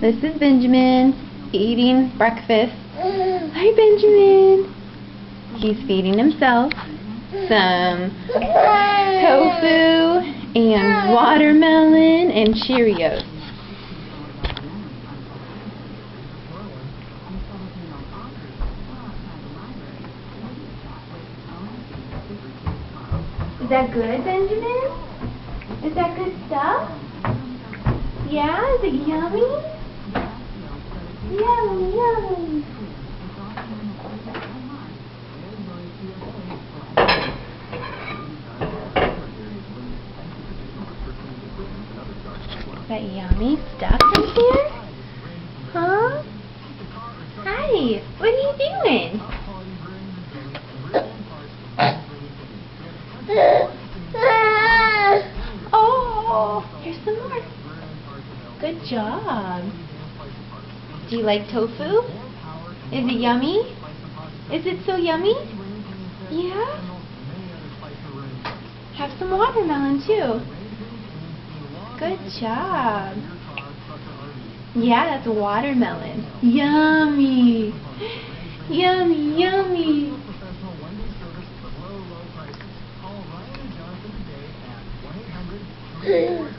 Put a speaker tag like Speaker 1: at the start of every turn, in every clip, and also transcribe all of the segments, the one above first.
Speaker 1: This is Benjamin eating breakfast. Hi, Benjamin. He's feeding himself some tofu and watermelon and Cheerios. Is that good, Benjamin? Is that good stuff? Yeah? Is it yummy? Yummy, yummy. Is that yummy stuff in here? Huh? Hi, what are you doing? Oh, here's some more. Good job. Do you like tofu? Is it yummy? Is it so yummy? Yeah? Have some watermelon too. Good job. Yeah, that's watermelon. Yummy. Yummy, yummy.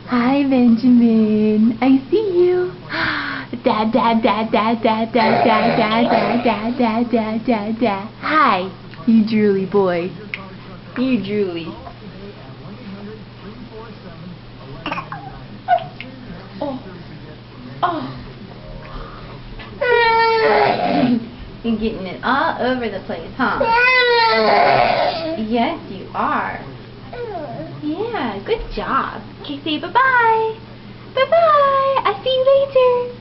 Speaker 1: Hi, Benjamin. I see you. Dad, dad, dad, dad, dad, dad, dad, dad, dad, dad, dad, dad, dad, dad. Hi, you drooly boy. You drooly. Oh. Oh. You're getting it all over the place, huh? Yes, you are. Yeah, good job. Okay, say bye-bye. Bye-bye. I'll see you later.